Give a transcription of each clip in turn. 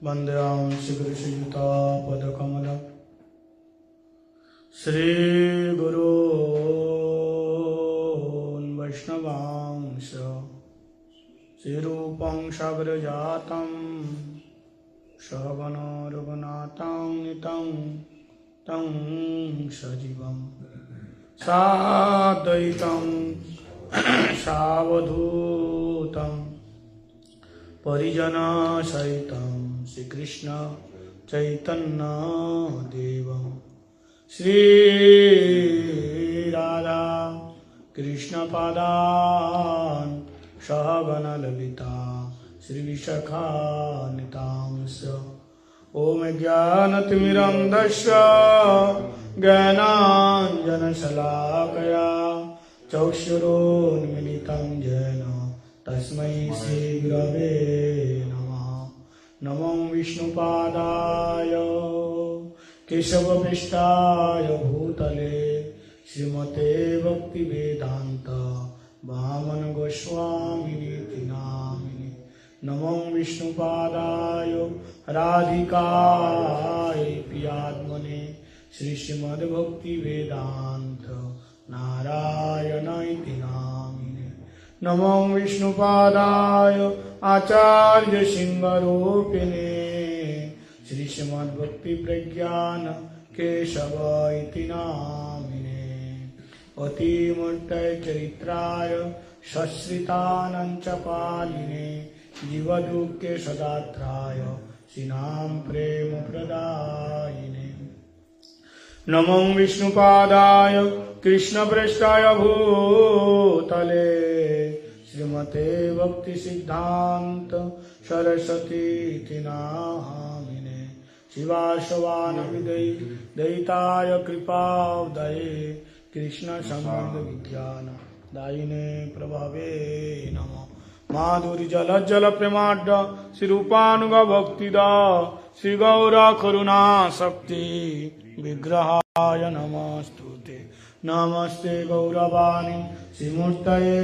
वन्द्यां श्रीगुरुश्रीयुतापदकमलं श्रीगुरून् वैष्णवांश श्रीरूपं सागरजातं सहगण रघुनाथं नितं तं सजीवं साद्वैतं सावधूतं परिजनसहितं श्रीकृष्ण चैतन्य देवं श्रीराधा कृष्णपादान् सहगण ललिता श्रीविशाखान्वितांश्च ॐ ज्ञानतिमिरन्धस्य ज्ञानाञ्जनशलाकया चक्षुरोन्मिलितं येन तस्मै श्रीगुरवे नमः। नमो विष्णुपादाय केशवपृष्ठाय भूतले श्रीमते भक्तिवेदान्त वामन गोस्वामिनीति नामिने। नमो विष्णुपादाय राधिकाय प्रियात्मने श्रीमद्भक्तिवेदान्त नारायणाय नामिने। नमो विष्णुपादाय आचार्य सिंहरूपिणे श्रीमद्भक्तिप्रज्ञान केशव इति नामिने। अतिमूर्तये चरित्राय सश्रितानञ्च पालिने जीवदुःखे सदात्राय श्रीनाम प्रेम प्रदायिने। नमो विष्णुपादाय कृष्णप्रेष्ठाय भूतले श्रीमते भक्ति सिद्धांत सरस्वती नामिने। शिवाशवान विदयी दयिताय कृपावदये कृष्ण संबंध विज्ञान दायिने प्रभावे नमः। माधुरी जल प्रेमाढ्य श्रीरूपानुग भक्तिदा श्री गौरा करुणा शक्ति विग्रहाय नमस्तुते। नमस्ते गौरवाणी श्रीमूर्तये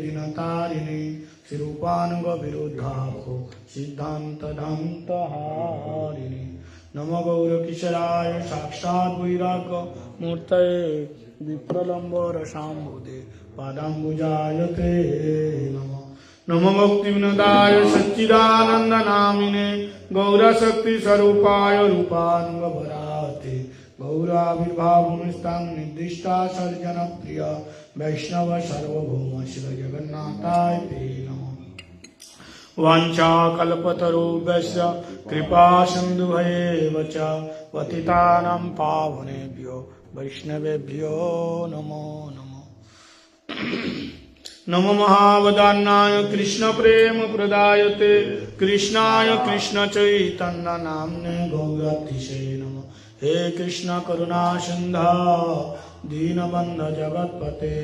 दीनतारिणे श्रीरूपानुग विरुद्धाको सिद्धांत धान्तहारिणे। नमो गौरकिशोराय साक्षात् वैराग मूर्तये विप्रलम्बर शाम्बुदे पादाम्बुजाय ते नमः। नमो भक्तिविनोदाय सच्चिदानंद नामिने गौरशक्ति स्वरूपाय रूपानुगभराते गौराविर्भावमुस्तां निर्दिष्टा सर्जन प्रिय वैष्णव सार्वभौम श्री जगन्नाथाय ते नमः। वाञ्छाकल्पतरुभ्यश्च कृपा सिन्धुभ्येव च पतितानां पावनेभ्यो वैष्णवेभ्यो नमो नमः। नमो महावदान्याय कृष्ण प्रेम प्रदायते कृष्णाय कृष्ण चैतन्य नाम्ने गौरातिशे नमः। हे कृष्ण करुणा सिन्धु दीनबन्धु जगत्पते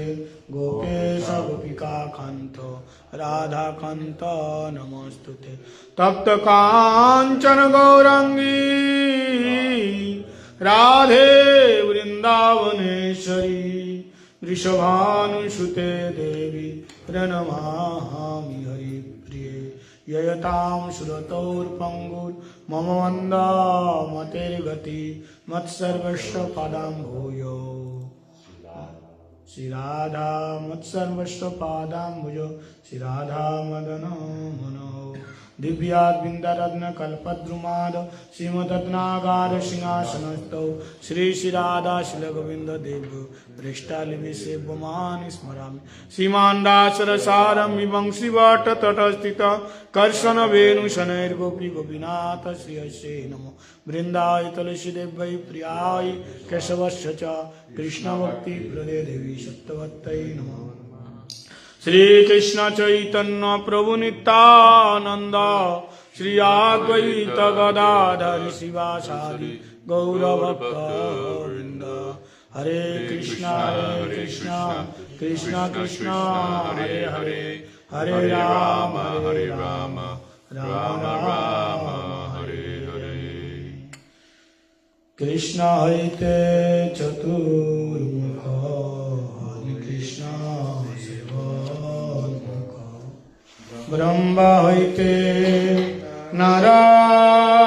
गोपेश गोपिका कान्त राधा कान्त नमोस्तुते। तप्त कांचन गौरांगी राधे वृंदावनेश्वरी वृषभानुसुते देवी प्रणमामि हरिप्रिये। ययतां सुरतोर्पङ्गुर्मम मन्दामतेर्गति मत्सर्वस्य पादाम्भूयो श्रीराधा मत्सर्वस्य पादाम्भूयो श्रीराधा मदन मनो। दिव्याद्विन्दरत्न कल्पद्रुमाद श्रीमद्रत्नागार सिंहासनस्थौ श्री श्रीराधा शिलगोविंद देव्यो पृष्ठालिभि सेव्यमानि स्मरामि। श्रीमान्दासरसारं विवंशिवट तटस्थित कर्षण वेणुशनैर्गोपी गोपीनाथ श्रीयसे नमो। वृन्दाय तुलसीदेव्यै प्रियाय केशवस्य च कृष्णभक्ति प्रदे देवी सत्यवत्यै नमः। श्री कृष्ण चैतन्य प्रभु नित्यानंद श्री अद्वैत गदाधर शिवासादि गौरभक्तवृंद। हरे कृष्णा कृष्ण कृष्ण हरे हरे हरे राम राम राम हरे हरे। कृष्ण हईते चतुर्मुख कृष्ण सेवन्मुख ब्रह्म हईते नारायण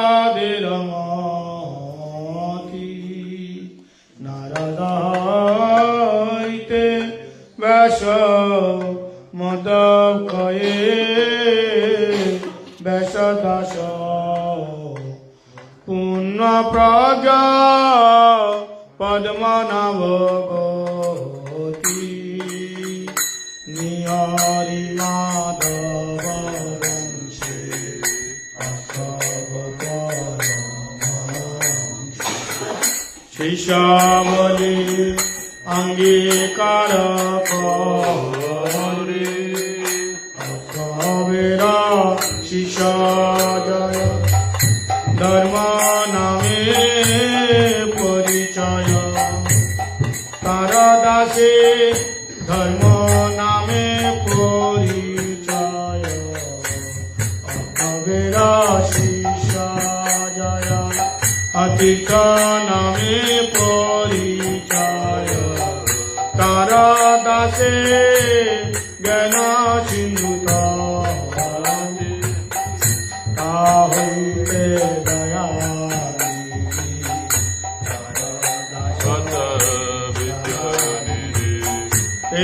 दश दश पुण्य प्रज्ञा पद्मनाभ गोती निहरि माधव वंशे शिष्यावली अंगीकार करे अकबेरा शिष्य जय धर्म नामे परिचय तार दासे धर्म नामे परिचय अकबेरा शिष्य जय अतीत नामे परिचय तार दासे ज्ञान सिंधुत हईते दया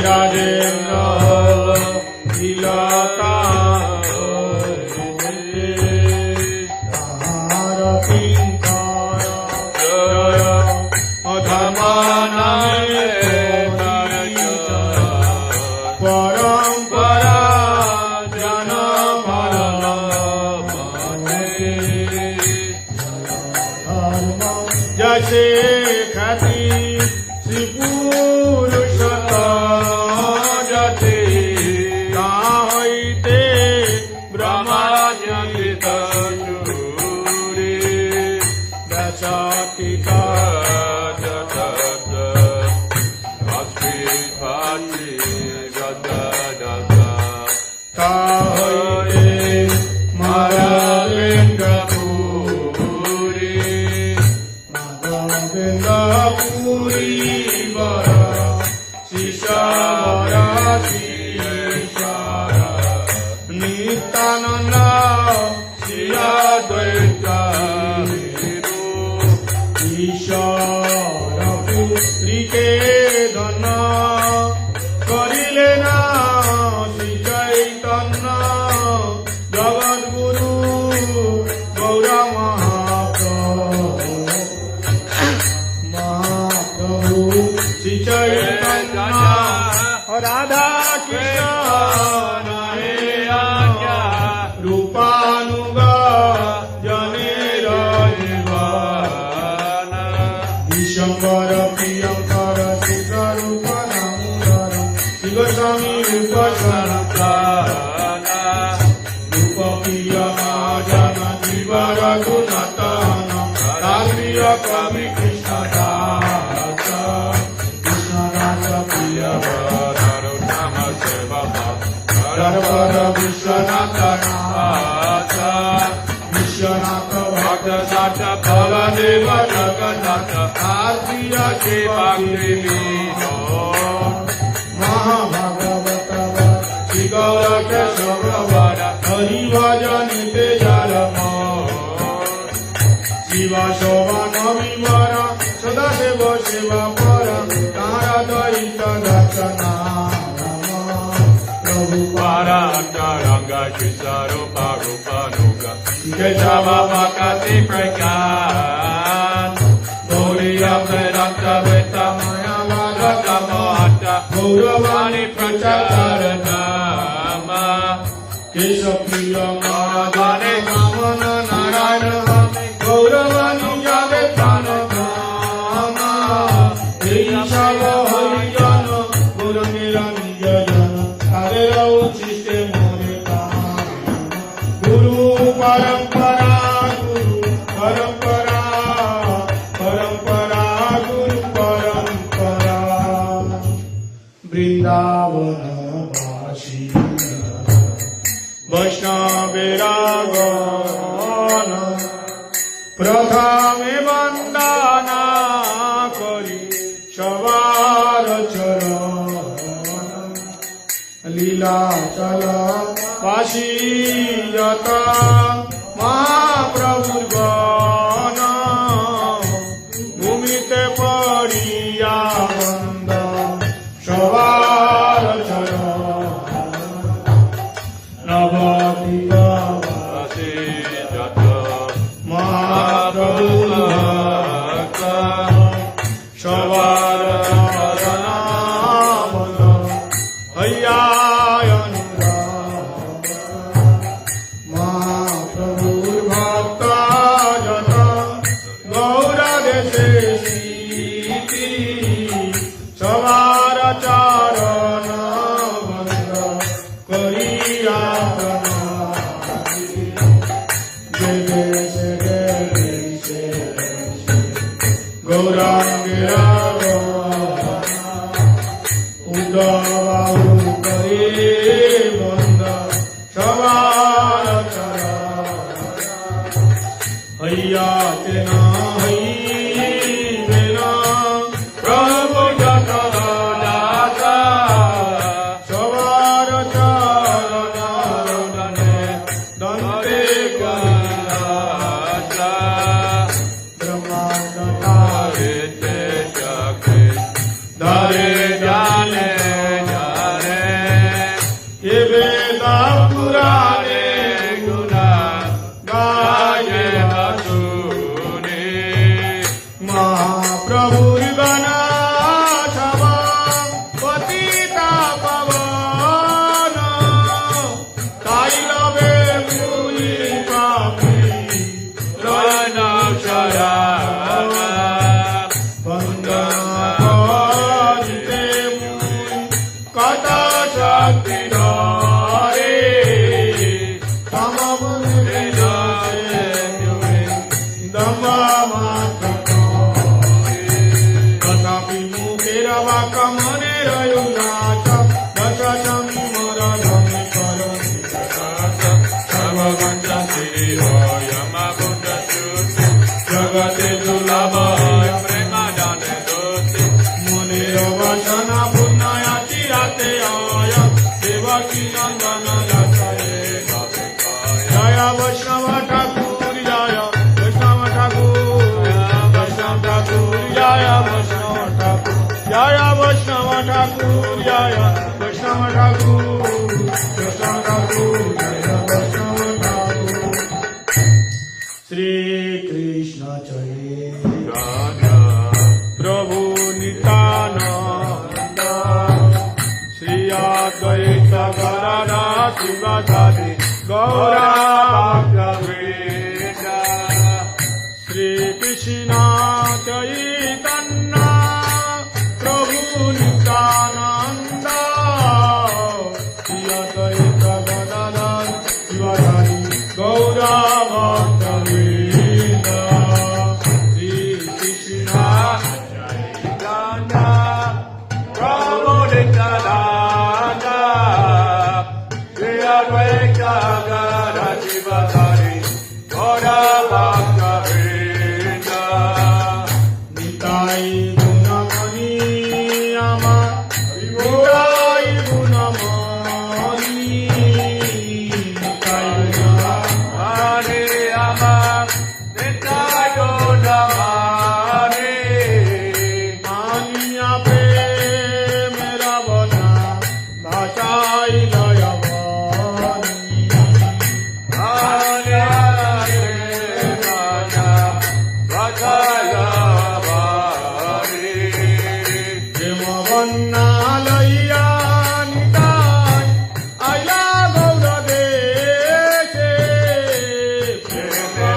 राजेन्द्र दिलता परंपरा जन जैसे ख्याति श्री पुरुष जते हईते ब्रह्माजित दशातीत नित्यानंद श्री अद्वैत ईश्वर पुत्री के धन करिले ना श्री चैतन्य जगत गुरु गौर महाप्रभु श्री चैतन्य राधा कृष्ण रूपानुगा जनेर जीवन विशंकर प्रियंकर शिवरूप नामोदर शिवस्वामी रूप सनातन रूप प्रिय महाजन जीव रघुनाथन रात्रिय कवि कृष्णदास कृष्णदास प्रिय नाम सेवक धर्मर विश्वनाथ विश्वनाथ भक्त साठ फल देव जगन्नाथ आर्थिय सेवा महाभागवत श्री गौर केशव हरि भजन तेजल शिव शोभन विवर सदाशिव सेवा पर तारा दयित दर्शना Paranga Shisarupa Rupanuga Kejava Makati Prakan Gaudiya Vedanta Vetamaya Vadaka Mohata Gauravani Pracharanama Keshapriya Mahadane Kamana Narayana Gauravani Javetana Kama Ishava Harijana Guramira Nijayana गुरु परंपरा गुरु परंपरा वृंदावन वासी वैष्णवेरागण प्रथमे वंदना करी सवार चरण लीला चल वासी जत महाप्रभु गण भूमिते पड़िया बंद सवार चरण नवदीप वासी देशे देशे गौरांगे उदाबाहु करे बंद सवार चरा हैया तेना हैना प्रभु जत दाता सवार चरणने दंते गंगाता ब्रह्मांड धारे ते जगे धारे जाने जाने ये वेदा पुराणे गुना गाये सुने महाप्रभुर्गणा सभा पतिता पवन काइलवे मुनि पापी रयनक्षरा वन्दना करते मुनि कथा शक्ति धरे तममुनि दशे दम्भमात्र तथापि मुखेर वाक्यमनेर युनाच दशशं मरणं करोति सर्वगञ्जश्रीवयमबुद्धश्रुति जगते दुर्लभय प्रेमादाने दोषि मुनिरवचन पुण्ययाचिराते आय देवकी नन्दन रचये जय वैष्णव ठाकुर जय वैष्णव ठाकुर वैष्णव ठाकुर जय वैष्णव ठाकुर जय वैष्णव ठाकुर जय वैष्णव ठाकुर वैष्णव ठाकुर जय वैष्णव ठाकुर श्री कृष्ण चैतन्य प्रभु नित्यानंद श्री अद्वैत गदाधर शिवासादि गौरा भक्तवृंद श्री कृष्ण चैतन्य प्रभु नित्यानंद श्री अद्वैत गदाधर शिवासादि गौरा भक्तवृंद श्री कृष्ण चैतन्य प्रभु नित्यानंद श्री अद्वैत गदाधर शिवासादि गौरा भक्तवृंद निताई गुणमणि আমার নিতাই গুণমণি নিতাই গুণমণি আমার নিতাই গুণমণি আনিয়া প্রেমের বনা ভাষাই লয়বনি আনিয়া প্রেমের বনা ভাষাই লয়বনি প্রেম বন্যা লইয়া নিতাই আইলা গৌর দেশে প্রেমে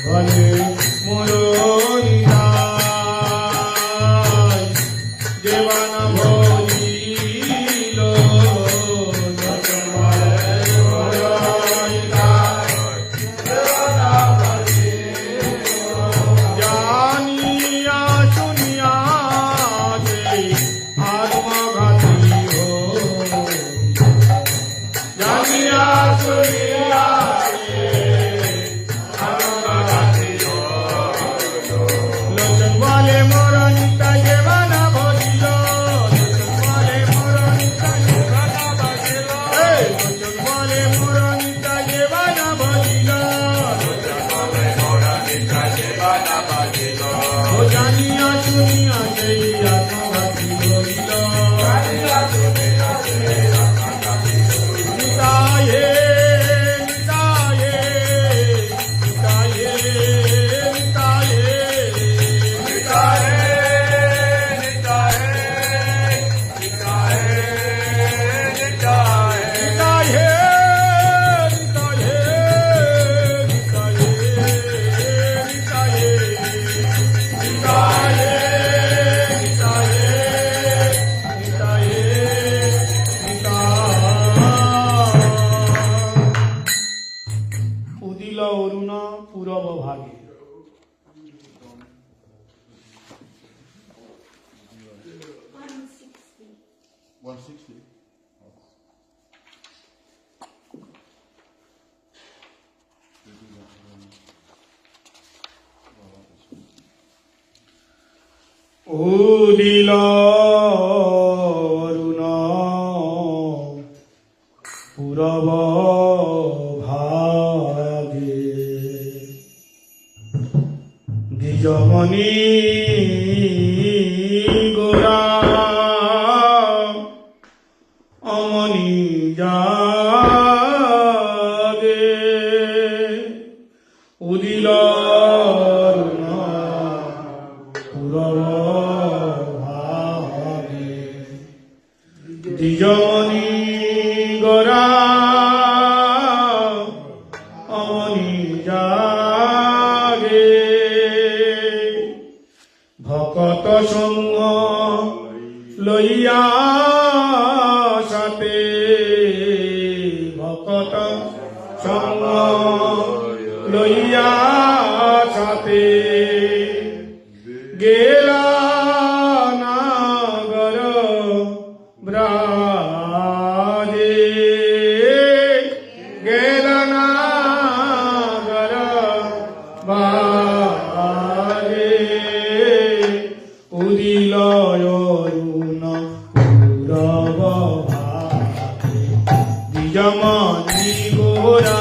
বলে মরণিতাই দেবানা ভজিল লোচন বলে মরণিতাই দেবানা ভজিল জানিয়া শুনিয়া যে আত্মঘাতী হো জানিয়া শুনিয়া লোচন বলে মরণিতা দেবানা ভজিল লোচন বলে মরণিতা দেবানা ভজিল লোচন বলে মরণিতা দেবানা ভজিল ও জানিয়া শুনিয়া সেই আত্মঘাতী হইল নিতায়ে নিতায়ে নিতায়ে নিতায়ে উদিল অরুণ পূরব ভাগে উদিল অরুণ পূরব ভাগে দ্বিজমণি গোরা অমনি জাগে উদিল অরুণ পূরব ভাগে দ্বিজমণি গোরা অমনি জাগে ভকত সঙ্গ লইয়া সাথে ভকত সঙ্গ লইয়া সাথে গেলা নাগর ব্রাজে গেলা নাগর বাজে উদিল অরুণ পূরব ভাগে দ্বিজমণি গোরা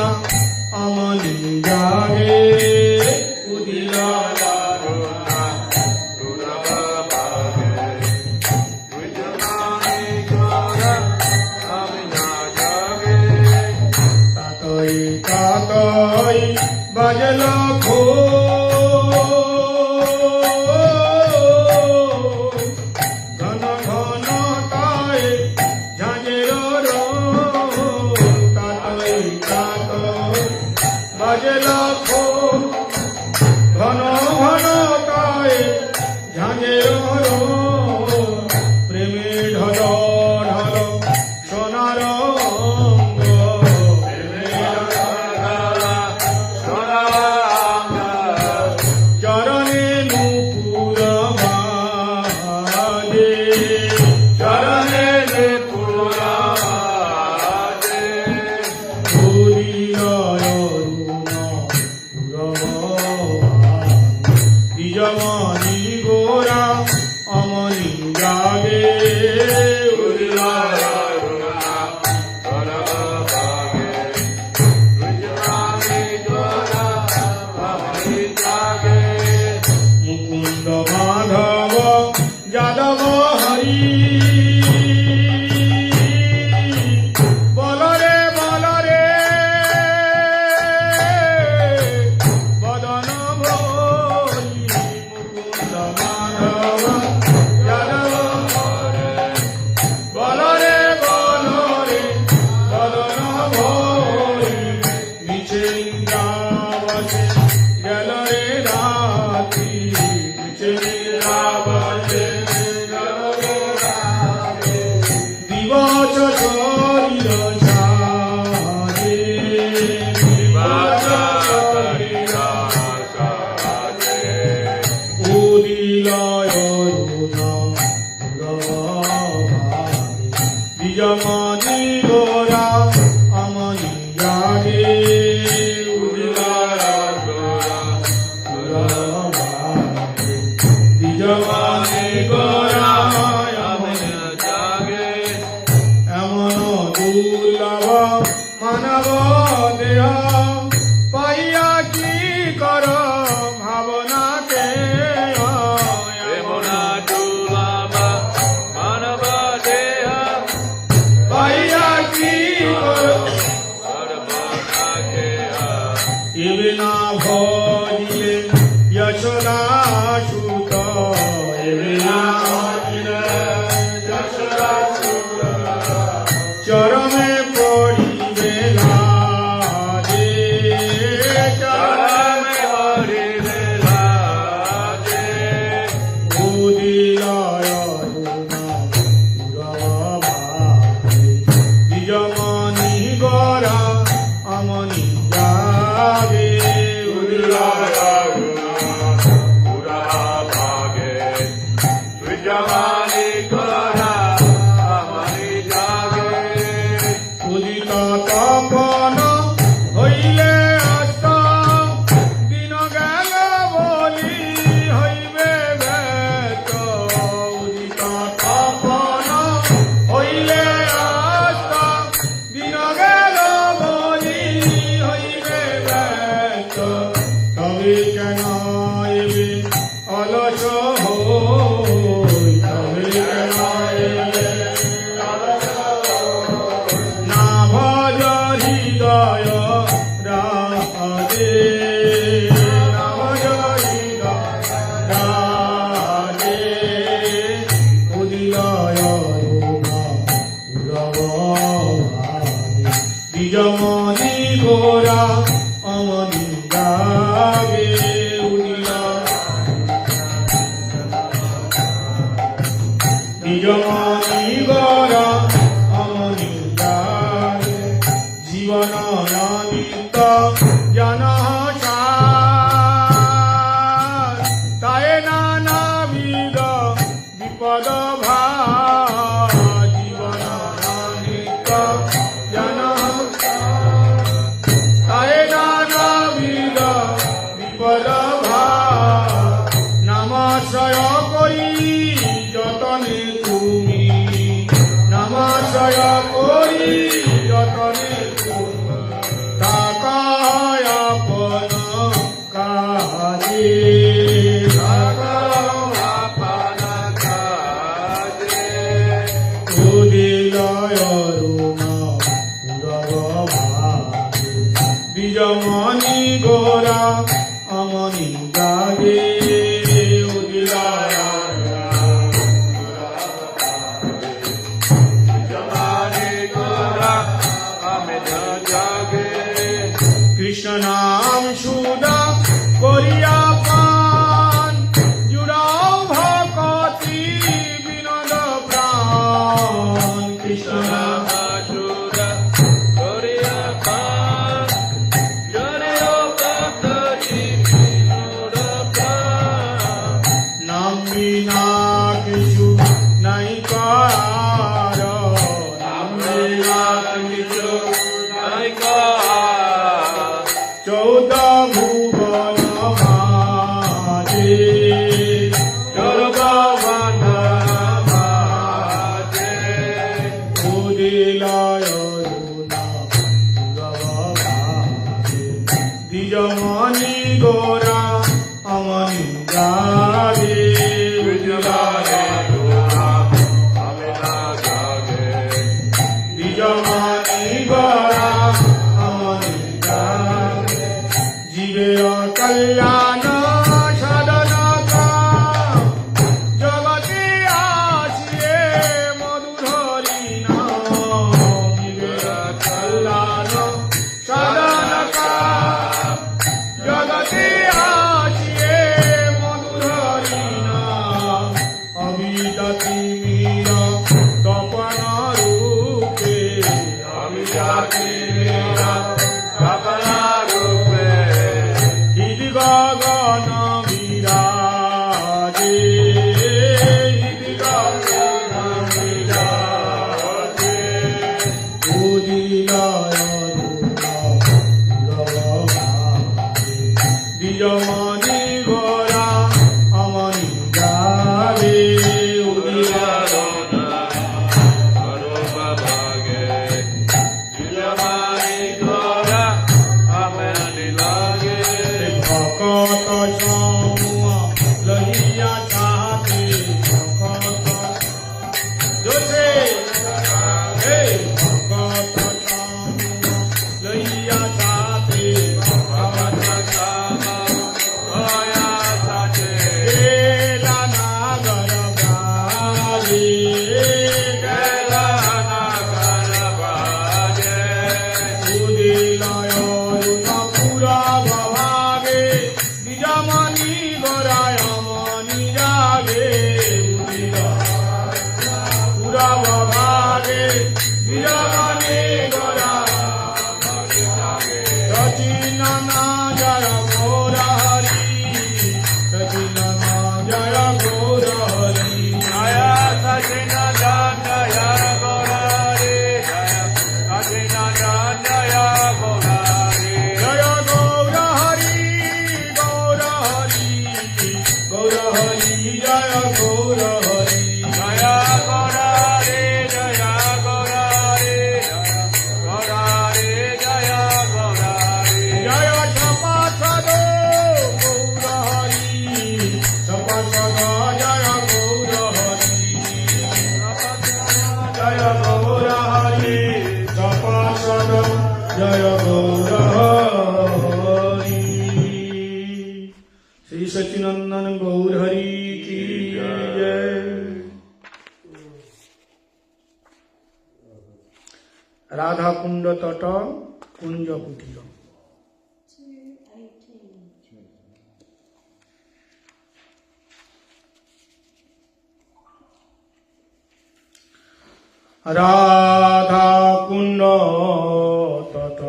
অমনি জাগে উদিল তাতই তাতই বাজল ঘন ঘন তাই ঝাঁঝের তাতই তাতই বাজল ঘন ঘন তাই ঝাঁঝের প্রেমে ঢল ঢল সোনার চরণে নূপুর বাজে চরণে নূপুর বাজে উদিল অরুণ পূরব ভাগে দ্বিজমণি গোরা অমনি জাগে উদিল অরুণ পূরব ভাগে দ্বিজমণি গোরা অমনি জাগে মুকুন্দ মাধব যাদব হরি বলরে বলরে বদন ভরি মুকুন্দ উদিলয় বিজমণি গোরা অমনি জাগে বিজমণি গোরা অমনি জাগে এমন দুর্লভ মানব দেহ পাইয়া কি কর ভাবনাকে পাইয়া কি কর এবে না ভজিলে যশোদা সুত এবে না ভজিলে যশোদা সুত চরমে পড়িবে লাজে চরমে পড়িবে লাজে উদিলয় বিজমণি গোরা অমনি জাগে উদিলয় উদিত তপন হইলে অস্ত দিন গেল বলি হইবে ব্যস্ত উদিত তপন হইলে অস্ত দিন গেল বলি হইবে ব্যস্ত তবে কেন এবে অলস হই তবে কেন এবে না ভজ হৃদয় রাধে না ভজ হৃদয় রাধে উদিলয় বিজমণি গোরা অমনি জাগে বিজমণি গোরা অমনি জাগে জীবন নিত্য জন তাই নানাবিধ বিপদ ভার জীবন নিত্য জন তাই নানাবিধ বিপদ ভার নামাশ্রয় করি যতনে তুমি নামাশ্রয় করি যতনে তুমি তাকায় আপন কাজে উদিলয় বিজমণি গোরা অমনি জাগে উদিলয় কৃষ্ণ নাম সুদা করিয়া পান জুড়াও ভকতি বিনোদ প্রাণ কৃষ্ণ নাম সুদা করিয়া পান জুড়াও ভকতি বিনোদ প্রাণ নাম বিনা কিছু নাই কার নাম বিনা কিছু নাই কার চৌদ ভুবন মাঝে জগবন্ধন মাঝে উদিলয় বিজমণি গোরা অমনি জাগে বিজমণি গোরা অমনি জাগে জীবের কল্যাণ সাধন জগতে আসিয়ে মধুধরি নাম জীবের কল্যাণ সাধন জগতে আসিয়ে মধুধরি নিজমণি গোরা অমনি যাবে ভকত সমুহ লহিয়া চাতে ভকত জোসে ভকত সমুহ লহিয়া চাতে ভকত কেলা নাগর বাজে উদিলয় পুরা ভাগে নিজমণি গোরায় মনি জাগে পুরা ভাগে নিজমণি গোরা সচিন জয় গৌর হরি সচিন জয় গৌর হরি সচিন জয় গৌর হরি সচিন জয় গৌর হরি জয় গৌর হরি গৌর হরি গৌর হরি জয় গৌর হরি জয় গৌর হরি জয় গৌর হরি গৌর হরি জয় গৌর হরি জয় সপাসদ গৌর হরি সপাসদ জয় গৌর হরি জয় গৌর হরি সপাসদ জয় গৌর হরি শ্রী সচিনন্দন গৌর হরি কি জয়। রাধা কুণ্ড তট কুঞ্জ কুটির রাধা কুণ্ড তট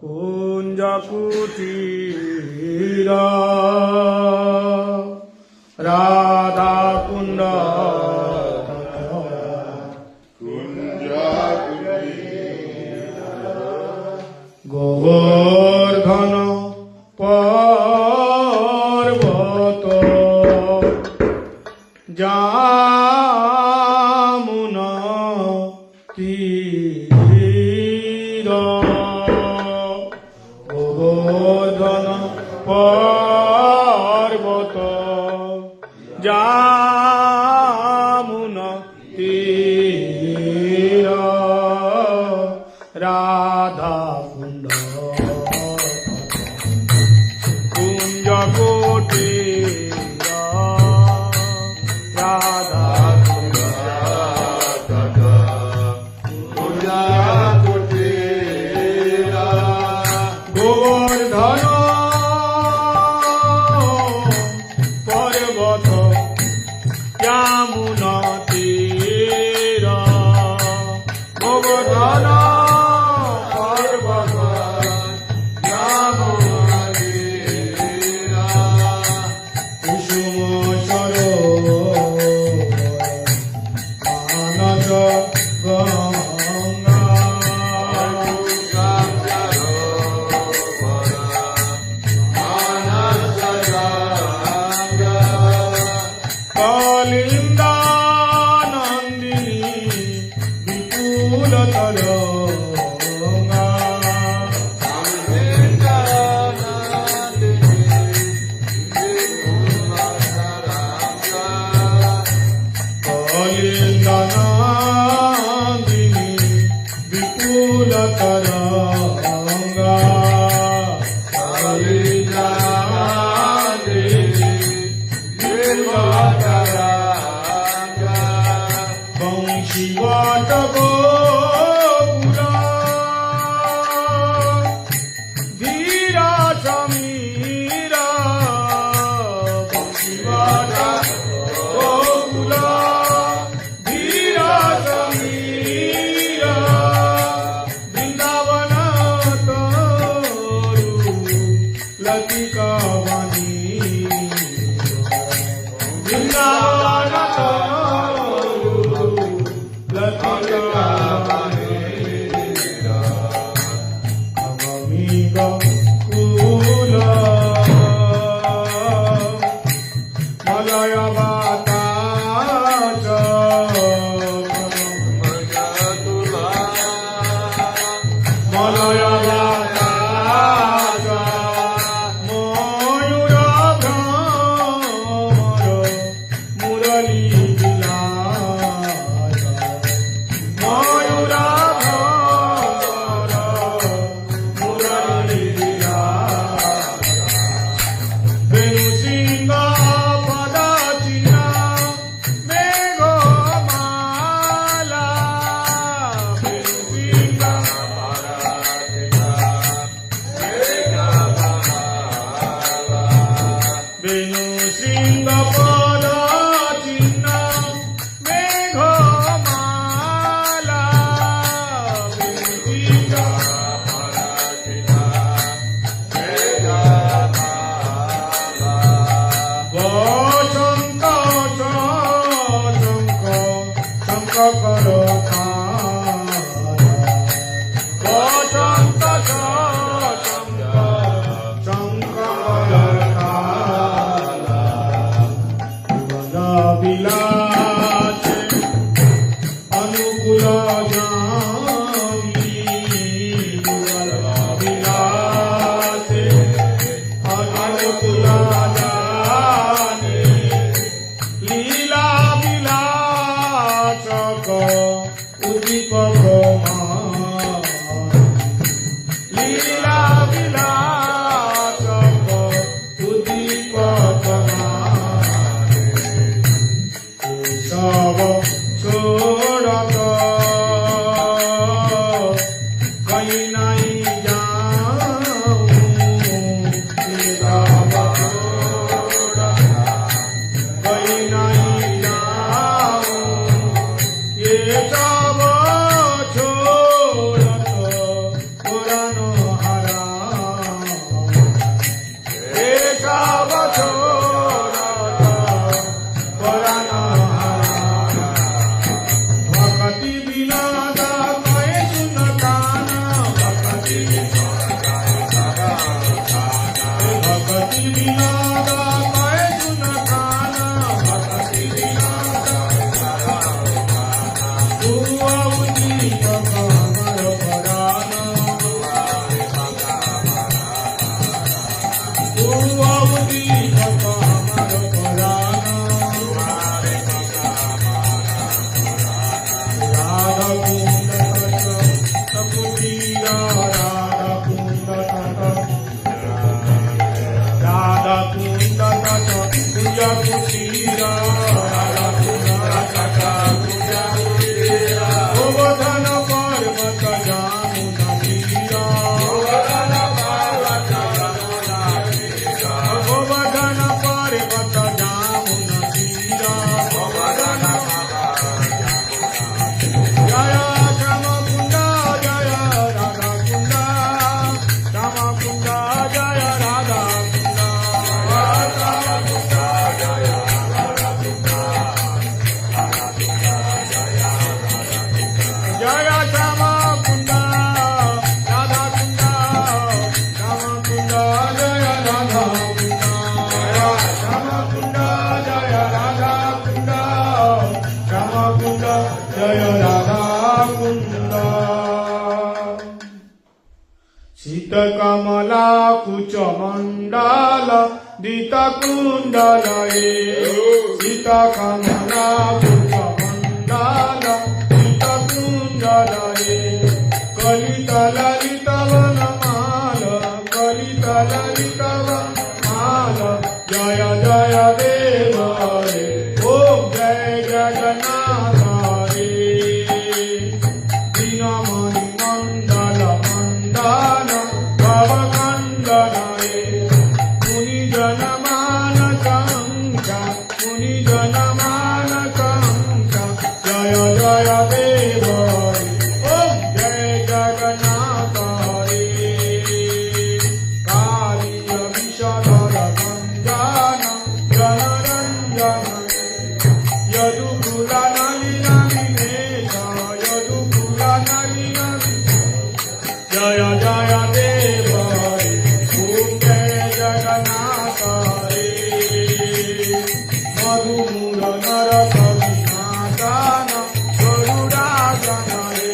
কুঞ্জ কুটির রাধা কুণ্ড গোবর্ধন পর্বত যামুনা তীর গোবর্ধন পর্বত যামুনা তীর রাধা কুণ্ড কুঞ্জ কুটির রাধা কুণ্ড গোবর্ধন পর্বত যামুনা তীর গোবর্ধন পর্বত যামুনা তীর কুসুম সরোবর মানস গঙ্গা কলিন্দা নন্দিনী বিপুল তরঙ্গা কলিন্দা নন্দিনী বিপুল তরঙ্গা কলিন্দা বংশী বাটক ধীরা সমীরা বংশী বাটক ধীরা সমীরা বৃন্দাবন তরু লতিকা বাণী বৃন্দাবন লতিকা বাণী विनोद कहे सुन कान भक्ति विनोद तू अवधीत हमर परान तू अवधीत हमर परान राधा कुंड तपुतीरा राधा कुंड राधा कुंड पूजा कुटीरा राधा कुंड गोवर्धन पर्वत जामुना तीरा गोवर्धन पर्वत जामुना तीरा जय श्याम कुंड जय राधा कुंड श्याम कुंड जय राधा कुंड जय श्याम कुंड राधा कुंड श्याम कुंड जय राधा कुंड श्याम कुंड जय राधा कुंड श्याम कुंड जय राधा कुंड शीतकमला कुचमण्डल दितकुण्डलये शीतकमला कुचमण्डल दितकुण्डलये कलितललितवनमाल कलितललितवनमाल जय जय देव रे ॐ जय जगन्नाथ रे दीनमणि मण्डल मण्डन भवकण्डनये मुनिजनमानकङ्का मुनिजनमानकङ्का जय जय देव रे ॐ जय जगन्नाथ रे कालीय विषधर गञ्जन जनरञ्जन यदुकुलनलिनविनेश यदुकुलनलिनविनेश जय जय देव रे ॐ जय जगन्नाथ रे मधुमूल नरकविनाशन गरुडासन रे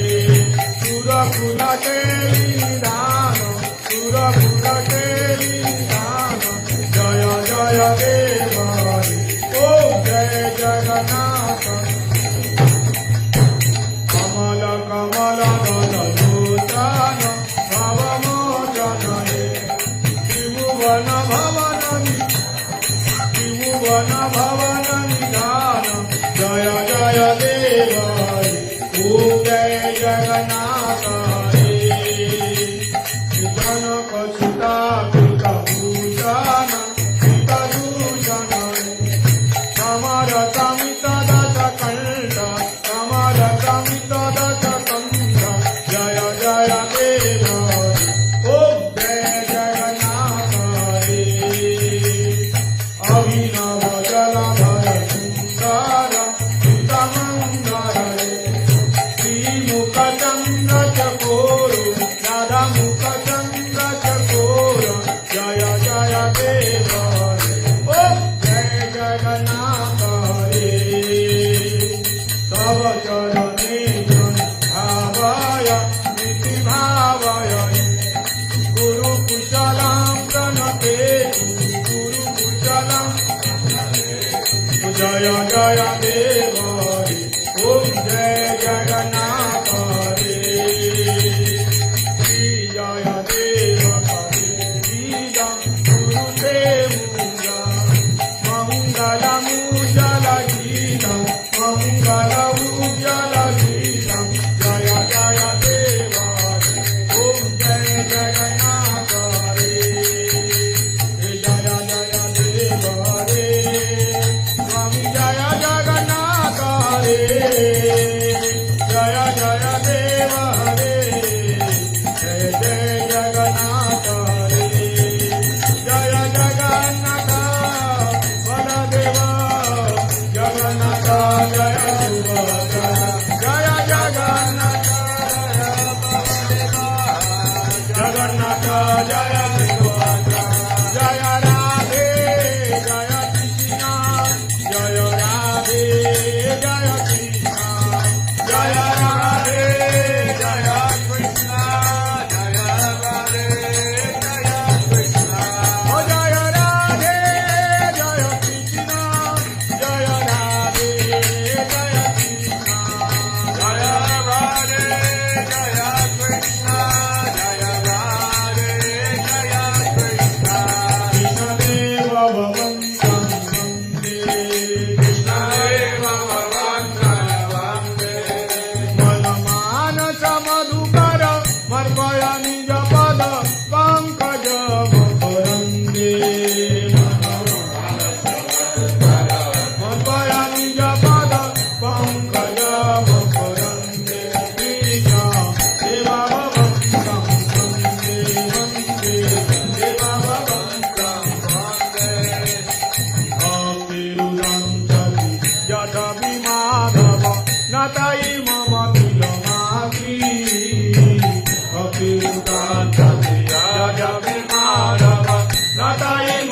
सुरकुल केलिदान जय जय देव रे ॐ जय जगन्नाथ कमल कमल दललोचन भवमोचन हे त्रिभुवन भवन निधान जय जय देव रे ॐ जय जगन्नाथ रे जनक सुता कृतभूषण कृतदूषण समर समित दश कंठ समर समित दश कंठ जय जय देव रे ॐ जय जगन्नाथ रे अभिनव जलधर सुन्दर चितमङ्गर रे श्रीमुख चन्द्र चकोर राधा मुख चन्द्र चकोर जय जय देव रे ॐ जय जगन्नाथ रे तव चरणे भावय नीति भावय गुरु कुशलं प्रणतेतु गुरु कुशलं जय जय देव रे ॐ जय जगन्नाथ रे श्री जय देव हरे गीतं गुरुते मुगा मङ्गलमुज्जल गीतं मङ्गलमुज्जल गीतं जय जय देव रे ॐ जय जगन्नाथ रे जय जय देव रे स्वामी जय जगन्नाथ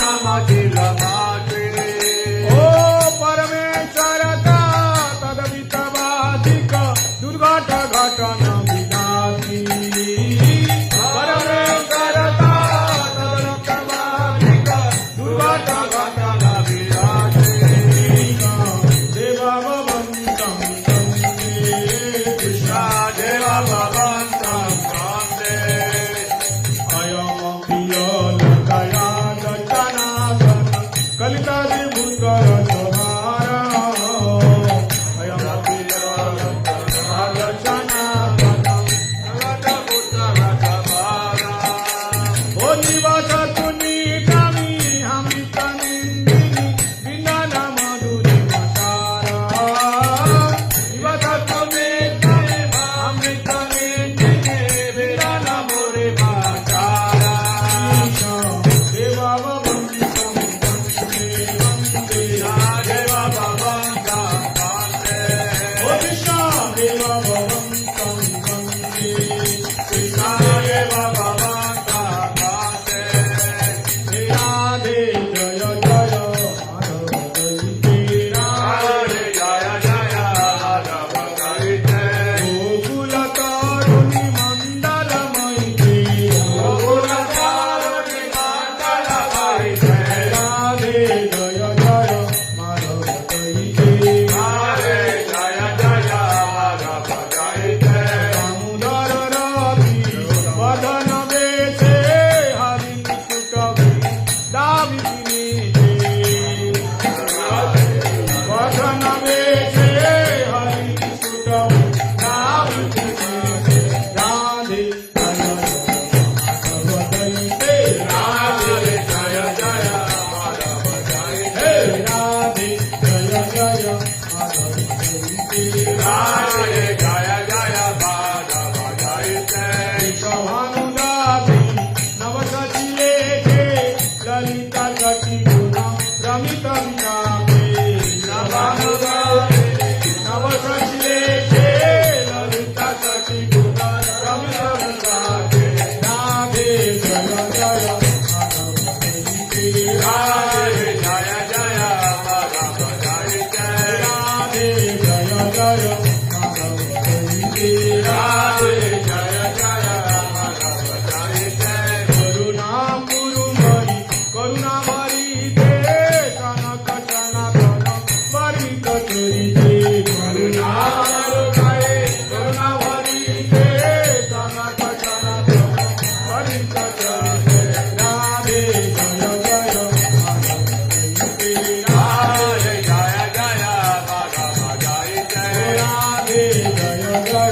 नामातील माते ओ परमेश्वरता तदवितवादिक दुर्घट घटन विनाशी परमेश्वरता तदवितवादिक दुर्घट घटन विनाशी देवा भवन्तं वन्दे कृष्ण देवा भवन्तं वन्दे अयमपि लोकया दर्शनासन कलितादि भूतल तुम्हारा अयमपि लोकया दर्शनासन ओ निवास तुनी कामी हम तनिंदिनी विनान मधुरी मसारा निवास तुनी कामी हम तनिंदिनी विनान मोरे मसारा देवा भवन्तं वन्दे वन्दे देवा भवन्तं वन्दे ओ कृष्ण देवा भवन्तं वन्दे कृष्ण देवा भवन्तं वन्दे राधे जय जय माधव दैते हरे जय जय माधव हरिते गोकुल तरुणी मंडल मैत्री गोकुलचारुणि मण्डल हरिते राधे जय जय माधव दैते हरे जय जय माधव हरिते दामोदर रवि वदन बेचे हरि सुतवे दाविनी वदन बेचे हरि सुतवे दाविनी राधे जय माधव दैते हरे जय जय माधव हरिते हे राधे जय जय माधव दैते हरे जय जय माधव हरिते भानुदासी नवसचिले ललिता कटी गुण रमित विनामे नवसचिले ललिता कटी गुण रमित विनामे राधे जय जय माधव दैते हरे जय जय माधव हरिते राधे जय जय माधव दैते हरे जय जय माधव हरिते करुणा गुरुमरी करुणा भरी दे कनक सनातन बरी कचरी दे करुणा करुणा भरी दे कनक सनातन बरी कचरी दे राधे जय जय माधव दैते हरे जय जय माधव हरिते राधे जय जय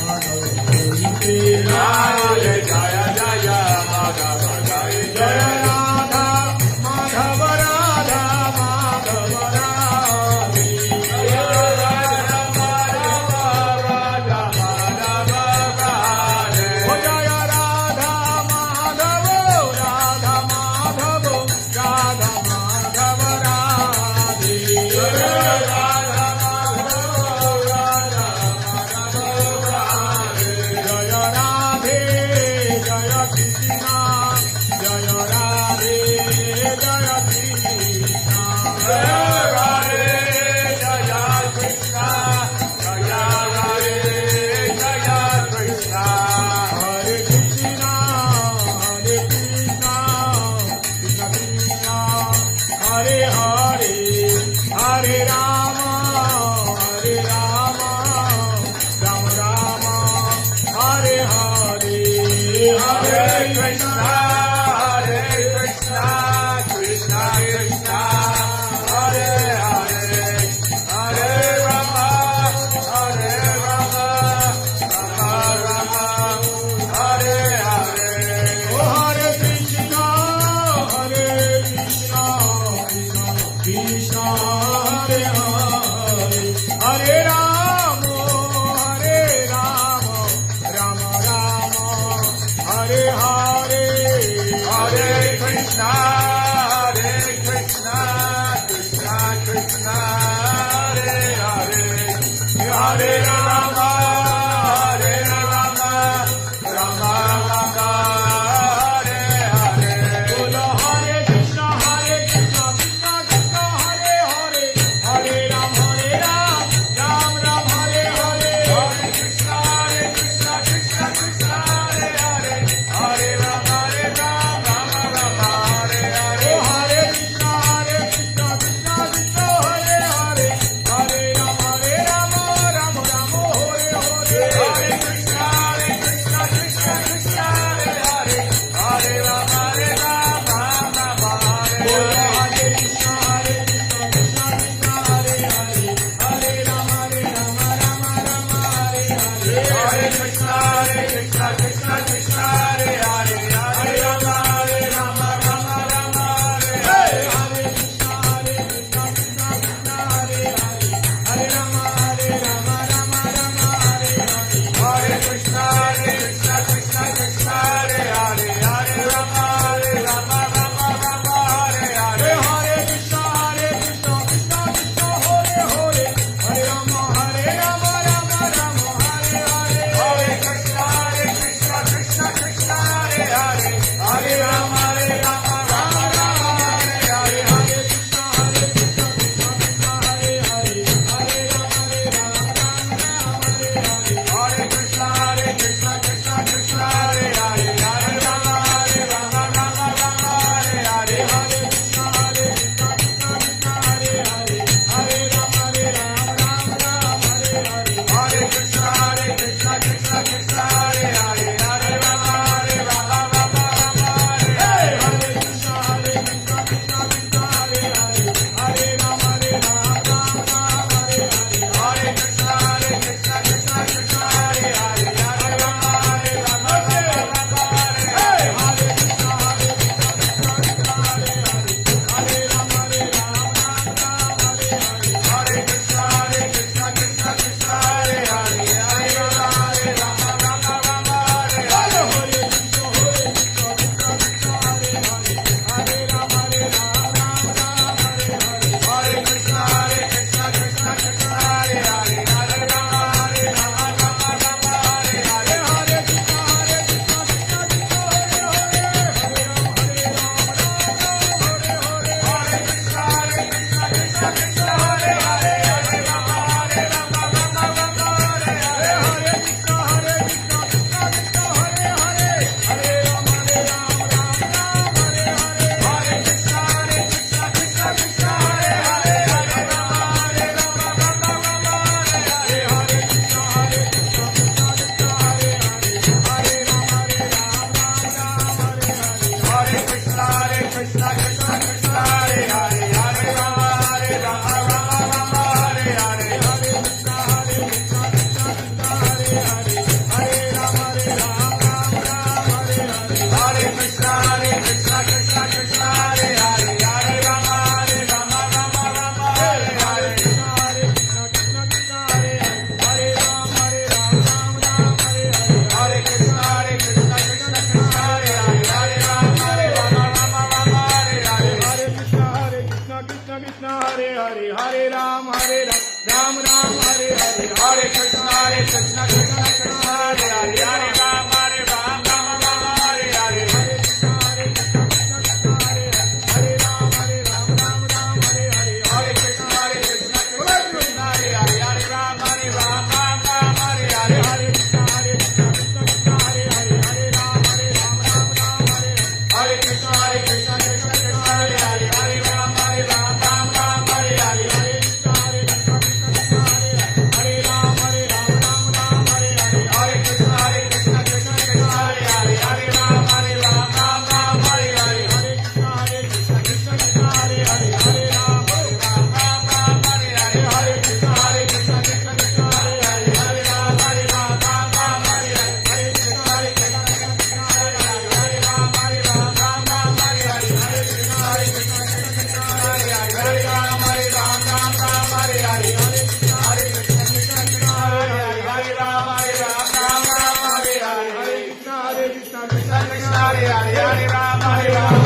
माधव दैते हरे जय जय माधव हरिते जय राधा माधव राधा माधव राधे जय माधव राधा माधव हरे ओ जय राधा माधव राधा माधव राधा माधव राधे जय राधा माधव राधा माधव हरे जय राधे जय कृष्ण जय राधे जय कृष्ण जय राधे जय कृष्ण जय राधे जय कृष्ण हरे कृष्ण कृष्ण कृष्ण हरे हरे हरे राम राम राम हरे हरे हरे कृष्ण कृष्ण कृष्ण हरे हरे हरे राम हरे राम राम राम हरे हरे ओ हरे कृष्ण कृष्ण हरे हरे हरे राम राम राम हरे हरे हरे कृष्ण कृष्ण कृष्ण हरे हरे हरे राम राम राम हरे हरे बोलो हरे Krishna Hare Hare Ram Ram Ram Hare Hare Hare Krishna Krishna Krishna Hare Hare Hare Ram Ram Ram Hare Hare Hare Krishna Krishna Krishna Hare Hare Hare Ram Ram Hare Hare Hare Krishna Krishna Krishna Hare Hare Hare Ram Ram Hare Hare Hare Krishna Krishna Krishna Hare Hare Hare Ram Hare Hare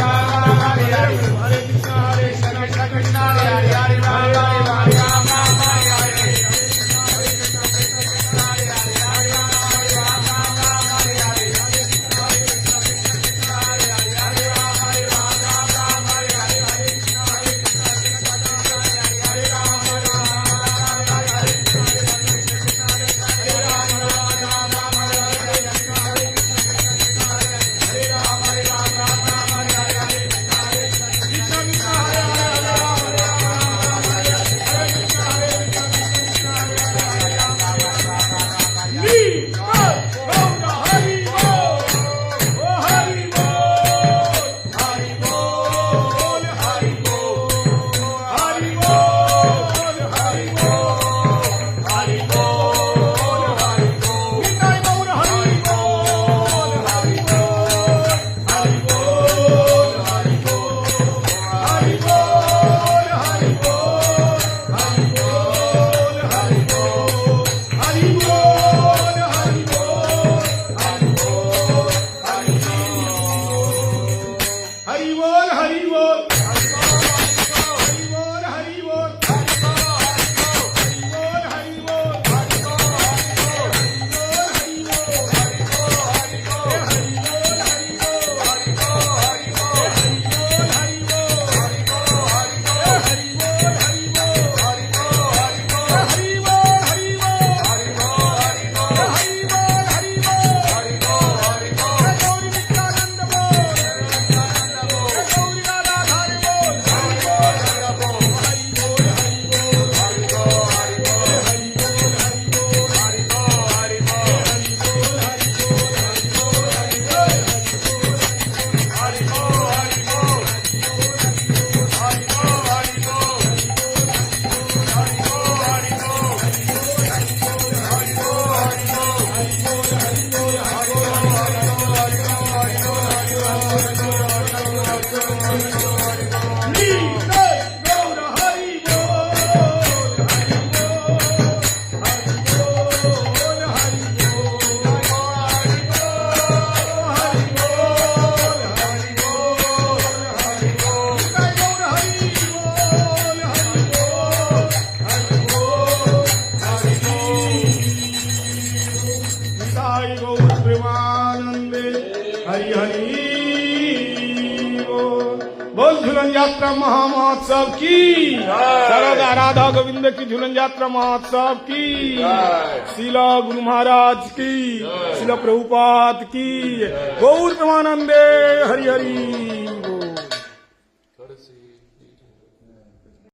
बोल झूलन यात्रा महामहोत्सव की शारदा राधा गोविंद की झूलन यात्रा महोत्सव की शिला गुरु महाराज की शिला प्रभुपाद की गौर प्रेमानंदे हरि हरि